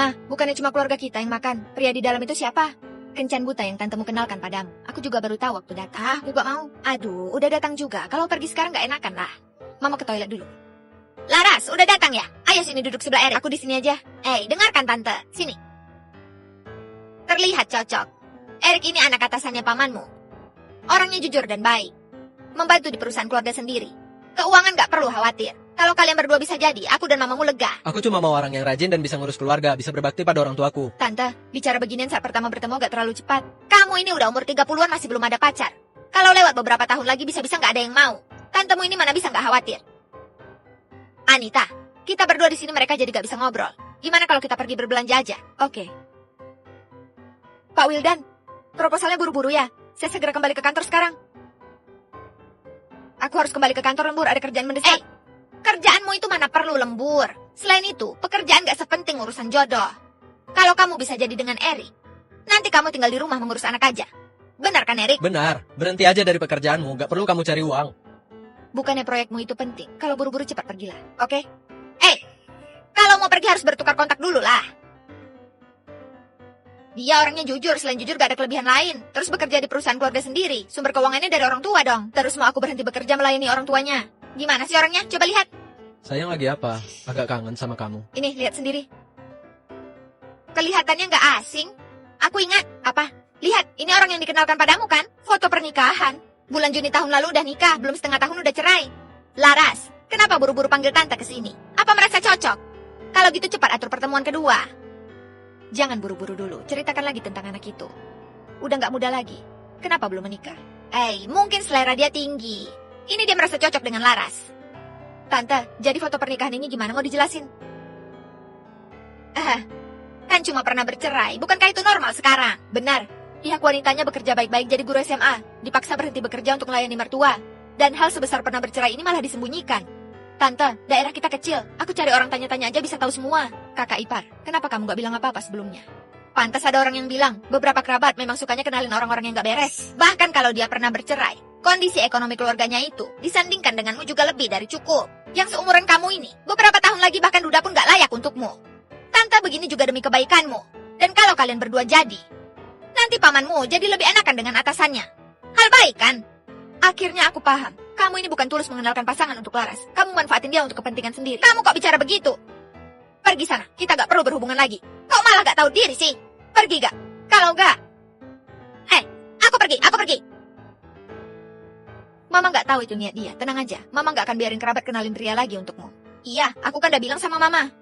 Mama, bukannya cuma keluarga kita yang makan. Pria di dalam itu siapa? Kencan buta yang tantemu kenalkan padamu. Aku juga baru tahu waktu datang. Aku gak mau. Aduh, udah datang juga. Kalau pergi sekarang gak enakan lah. Mama ke toilet dulu. Laras, udah datang ya? Ayo sini duduk sebelah Erik. Aku di sini aja. Dengarkan tante. Sini. Terlihat cocok. Erik ini anak atasannya pamanmu. Orangnya jujur dan baik. Membantu di perusahaan keluarga sendiri. Keuangan gak perlu khawatir. Kalau kalian berdua bisa jadi, aku dan mamamu lega. Aku cuma mau orang yang rajin dan bisa ngurus keluarga, bisa berbakti pada orang tuaku. Tante, bicara beginian saat pertama bertemu gak terlalu cepat. Kamu ini udah umur 30-an masih belum ada pacar. Kalau lewat beberapa tahun lagi bisa-bisa gak ada yang mau. Tantemu ini mana bisa gak khawatir. Anita, kita berdua di sini mereka jadi gak bisa ngobrol. Gimana kalau kita pergi berbelanja aja? Oke. Pak Wildan, proposalnya buru-buru ya. Saya segera kembali ke kantor sekarang. Aku harus kembali ke kantor lembur, ada kerjaan mendesak. Kerjaanmu itu mana perlu lembur. Selain itu, pekerjaan gak sepenting urusan jodoh. Kalau kamu bisa jadi dengan Erik, nanti kamu tinggal di rumah mengurus anak aja. Benar kan, Erik? Benar, berhenti aja dari pekerjaanmu, gak perlu kamu cari uang. Bukannya proyekmu itu penting. Kalau buru-buru cepat pergilah, oke? Kalau mau pergi harus bertukar kontak dulu lah. Dia orangnya jujur, selain jujur gak ada kelebihan lain. Terus bekerja di perusahaan keluarga sendiri. Sumber keuangannya dari orang tua dong. Terus mau aku berhenti bekerja melayani orang tuanya. Gimana sih orangnya? Coba lihat. Sayang lagi apa? Agak kangen sama kamu. Ini, lihat sendiri. Kelihatannya gak asing. Aku ingat. Apa? Lihat, ini orang yang dikenalkan padamu kan? Foto pernikahan. Bulan Juni tahun lalu udah nikah, belum setengah tahun udah cerai. Laras, kenapa buru-buru panggil tante ke sini? Apa merasa cocok? Kalau gitu cepat atur pertemuan kedua. Jangan buru-buru dulu, ceritakan lagi tentang anak itu. Udah gak muda lagi. Kenapa belum menikah? Mungkin selera dia tinggi. Ini dia merasa cocok dengan Laras. Tante, jadi foto pernikahan ini gimana mau dijelasin? Kan cuma pernah bercerai, bukankah itu normal sekarang? Benar, pihak wanitanya bekerja baik-baik jadi guru SMA, dipaksa berhenti bekerja untuk melayani mertua. Dan hal sebesar pernah bercerai ini malah disembunyikan. Tante, daerah kita kecil, aku cari orang tanya-tanya aja bisa tahu semua. Kakak ipar, kenapa kamu gak bilang apa-apa sebelumnya? Pantas ada orang yang bilang, beberapa kerabat memang sukanya kenalin orang-orang yang gak beres. Bahkan kalau dia pernah bercerai, kondisi ekonomi keluarganya itu disandingkan denganmu juga lebih dari cukup. Yang seumuran kamu ini, beberapa tahun lagi bahkan duda pun gak layak untukmu. Tante begini juga demi kebaikanmu. Dan kalau kalian berdua jadi, nanti pamanmu jadi lebih enakan dengan atasannya. Hal baik kan? Akhirnya aku paham. Kamu ini bukan tulus mengenalkan pasangan untuk Laras. Kamu manfaatin dia untuk kepentingan sendiri. Kamu kok bicara begitu? Pergi sana, kita gak perlu berhubungan lagi. Kok malah gak tahu diri sih? Pergi gak? Kalau gak... aku pergi. Mama gak tahu itu niat dia, tenang aja. Mama gak akan biarin kerabat kenalin pria lagi untukmu. Iya, aku kan udah bilang sama Mama.